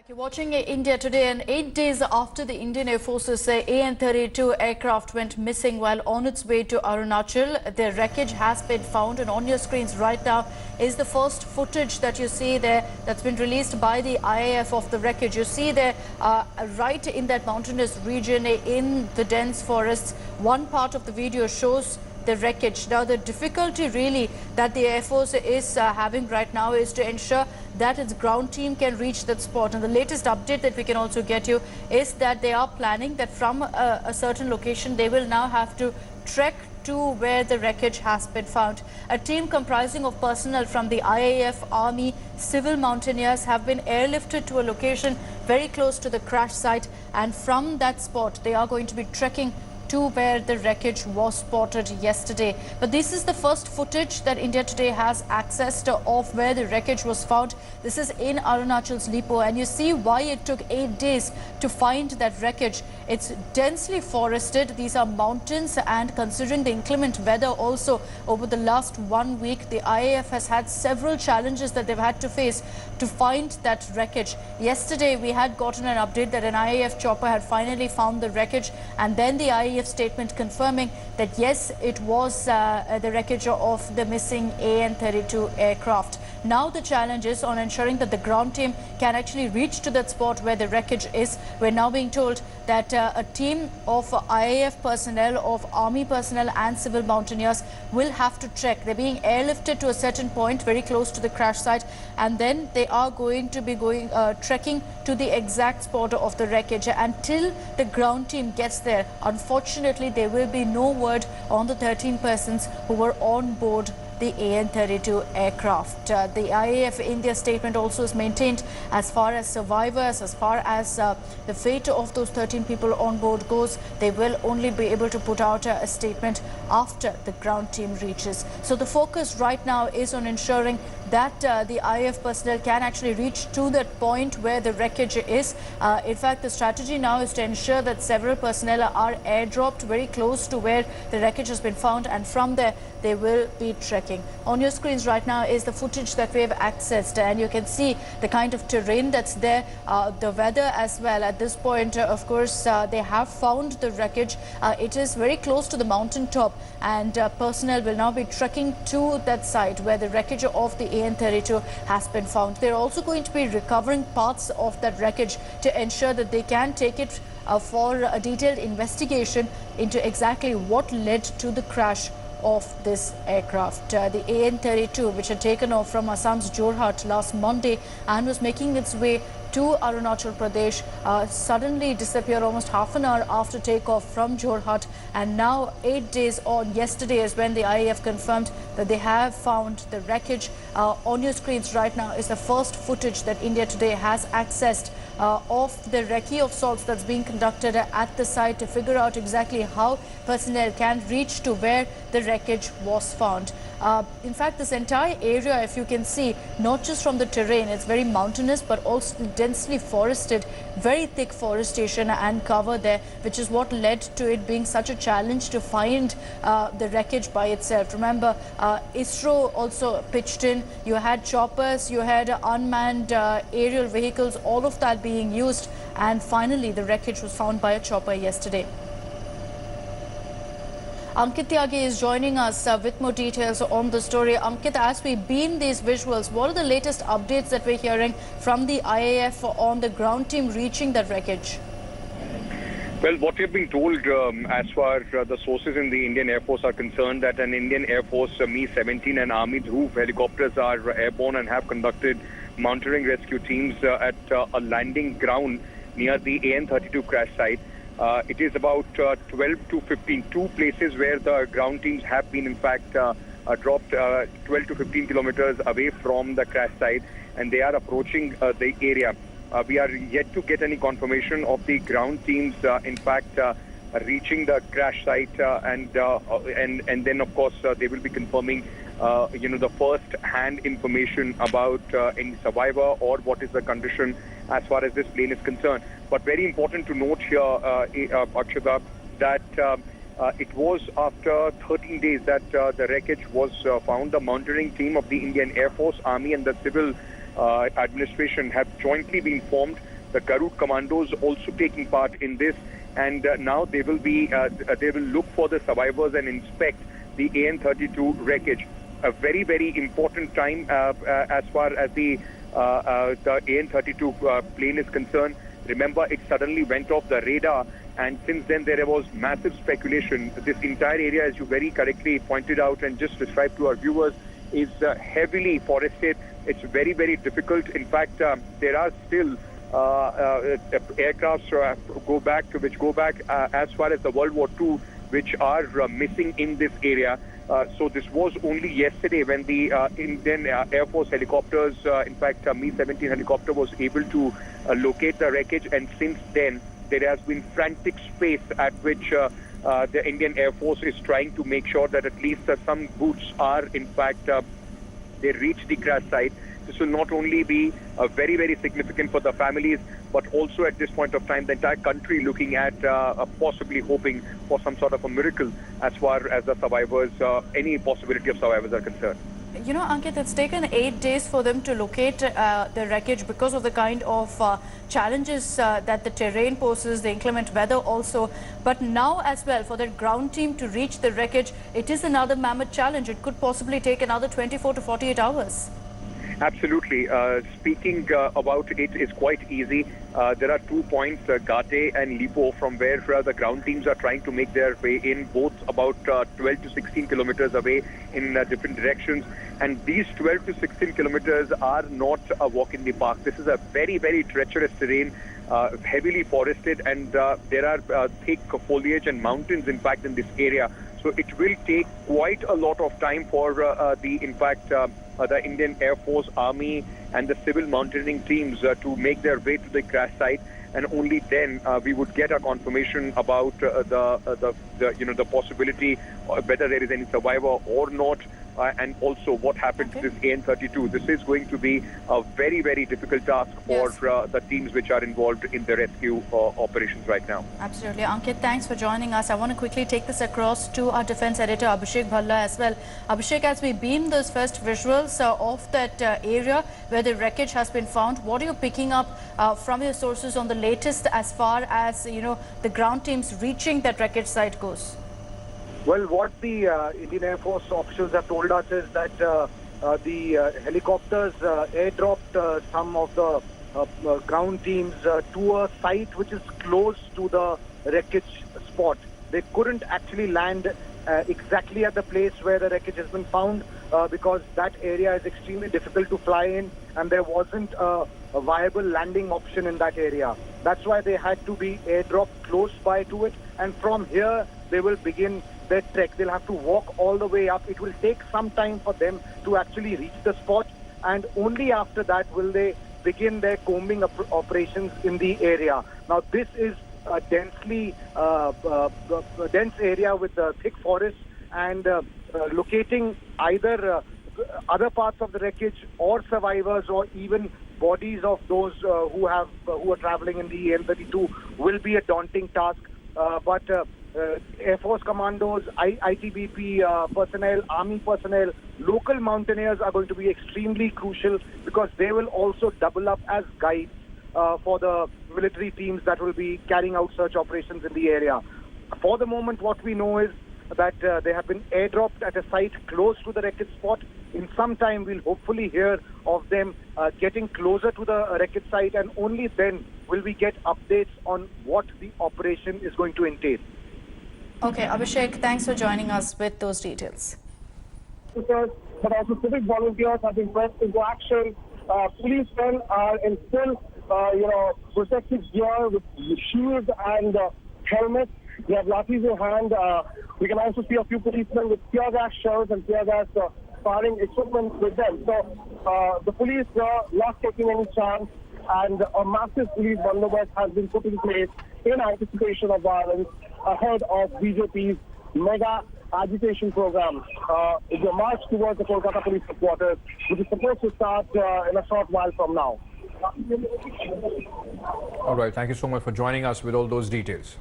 You're watching India Today, and 8 days after the Indian Air Forces say AN-32 aircraft went missing while on its way to Arunachal. The wreckage has been found, and on your screens right now is the first footage that you see there that's been released by the IAF of the wreckage. You see there right in that mountainous region in the dense forests, one part of the video shows the wreckage. Now, the difficulty really that the Air Force is having right now is to ensure that its ground team can reach that spot. And the latest update that we can also get you is that they are planning that from a certain location, they will now have to trek to where the wreckage has been found. A team comprising of personnel from the IAF, Army, civil mountaineers have been airlifted to a location very close to the crash site. And from that spot, they are going to be trekking to where the wreckage was spotted yesterday. But this is the first footage that India Today has access to of where the wreckage was found. This is in Arunachal's Lipo, and you see why it took 8 days to find that wreckage. It's densely forested. These are mountains, and considering the inclement weather also over the last 1 week, the IAF has had several challenges that they've had to face to find that wreckage. Yesterday, we had gotten an update that an IAF chopper had finally found the wreckage, and then the IAF statement confirming that yes, it was the wreckage of the missing AN-32 aircraft. Now the challenge is on ensuring that the ground team can actually reach to that spot where the wreckage is. We're now being told that a team of IAF personnel, of Army personnel and civil mountaineers will have to trek. They're being airlifted to a certain point very close to the crash site, and then they are going to be trekking to the exact spot of the wreckage. Until the ground team gets there, unfortunately, there will be no word on the 13 persons who were on board the AN-32 aircraft. The IAF India statement also is maintained as far as survivors, as far as the fate of those 13 people on board goes. They will only be able to put out a statement after the ground team reaches. So the focus right now is on ensuring that the IAF personnel can actually reach to that point where the wreckage is. In fact, the strategy now is to ensure that several personnel are airdropped very close to where the wreckage has been found, and from there they will be trekking. On your screens right now is the footage that we have accessed, and you can see the kind of terrain that's there, the weather as well. At this point, of course, they have found the wreckage. It is very close to the mountain top, and personnel will now be trekking to that site where the wreckage of the AN-32 has been found. They're also going to be recovering parts of that wreckage to ensure that they can take it for a detailed investigation into exactly what led to the crash of this aircraft. The AN-32, which had taken off from Assam's Jorhat last Monday and was making its way to Arunachal Pradesh, suddenly disappeared almost half an hour after takeoff from Jorhat. And now 8 days on, yesterday is when the IAF confirmed that they have found the wreckage. On your screens right now is the first footage that India Today has accessed of the recce of sorts that's being conducted at the site to figure out exactly how personnel can reach to where the wreckage was found. In fact, this entire area, if you can see, not just from the terrain, it's very mountainous, but also densely forested, very thick forestation and cover there, which is what led to it being such a challenge to find the wreckage by itself. Remember, ISRO also pitched in. You had choppers, you had unmanned aerial vehicles, all of that being used, and finally the wreckage was found by a chopper yesterday. Ankit Tyagi is joining us with more details on the story. Ankit, as we beam these visuals, what are the latest updates that we're hearing from the IAF on the ground team reaching that wreckage? Well, what we've been told as far as the sources in the Indian Air Force are concerned, that an Indian Air Force Mi-17 and Army Dhruv helicopters are airborne and have conducted mountaineering rescue teams at a landing ground near the AN-32 crash site. It is about 12 to 15, two places where the ground teams have been, in fact, dropped 12 to 15 kilometers away from the crash site, and they are approaching the area. We are yet to get any confirmation of the ground teams, in fact, reaching the crash site, and then, of course, they will be confirming, the first-hand information about any survivor or what is the condition as far as this plane is concerned. But very important to note here, Akshata, that it was after 13 days that the wreckage was found. The mountaineering team of the Indian Air Force, Army and the civil administration have jointly been formed The Garud commandos also taking part in this, and now they will look for the survivors and inspect the AN-32 wreckage. A very, very important time as far as the AN-32 plane is concerned. Remember, it suddenly went off the radar, and since then there was massive speculation. This entire area, as you very correctly pointed out and just described to our viewers, is heavily forested. It's very, very difficult. In fact, there are still aircrafts which go back as far as the World War II, which are missing in this area. So this was only yesterday when the Indian Air Force helicopters, in fact, Mi-17 helicopter was able to locate the wreckage, and since then there has been frantic space at which the Indian Air Force is trying to make sure that at least some boots are, in fact, they reach the crash site. This will not only be very, very significant for the families, but also at this point of time, the entire country looking at possibly hoping for some sort of a miracle as far as the survivors, any possibility of survivors are concerned. You know, Ankit, it's taken 8 days for them to locate the wreckage because of the kind of challenges that the terrain poses, the inclement weather also. But now as well, for the ground team to reach the wreckage, it is another mammoth challenge. It could possibly take another 24 to 48 hours. Absolutely. Speaking about it is quite easy. There are 2 points, Gate and Lipo, from where the ground teams are trying to make their way in, both about 12 to 16 kilometers away in different directions. And these 12 to 16 kilometers are not a walk in the park. This is a very, very treacherous terrain, heavily forested, and there are thick foliage and mountains, in fact, in this area. So it will take quite a lot of time for the Indian Air Force, Army, and the civil mountaineering teams to make their way to the crash site, and only then we would get a confirmation about the possibility whether there is any survivor or not. And also what happened to this AN-32. This is going to be a very, very difficult task for the teams which are involved in the rescue operations right now. Absolutely. Ankit, thanks for joining us. I want to quickly take this across to our defense editor, Abhishek Bhalla, as well. Abhishek, as we beam those first visuals of that area where the wreckage has been found, what are you picking up from your sources on the latest as far as, you know, the ground teams reaching that wreckage site goes? Well, what the Indian Air Force officials have told us is that the helicopters airdropped some of the ground teams to a site which is close to the wreckage spot. They couldn't actually land exactly at the place where the wreckage has been found because that area is extremely difficult to fly in, and there wasn't a viable landing option in that area. That's why they had to be airdropped close by to it, and from here they will begin their trek. They'll have to walk all the way up. It will take some time for them to actually reach the spot, and only after that will they begin their combing operations in the area. Now, this is a densely dense area with thick forests, and locating either other parts of the wreckage or survivors or even bodies of those who are traveling in the AN-32 will be a daunting task. But Air Force commandos, ITBP personnel, Army personnel, local mountaineers are going to be extremely crucial because they will also double up as guides for the military teams that will be carrying out search operations in the area. For the moment, what we know is that they have been airdropped at a site close to the wreckage spot. In some time, we'll hopefully hear of them getting closer to the wreckage site, and only then will we get updates on what the operation is going to entail. Okay, Abhishek, thanks for joining us with those details. But also civic volunteers have been pressed into action. Policemen are in full, protective gear with shields and helmets. They have lathis in hand. We can also see a few policemen with tear gas shells and tear gas firing equipment with them. So the police are not taking any chance, and a massive police bandobast has been put in place in anticipation of violence ahead of BJP's mega agitation program. It's a march towards the Kolkata police headquarters, which is supposed to start in a short while from now. All right, thank you so much for joining us with all those details.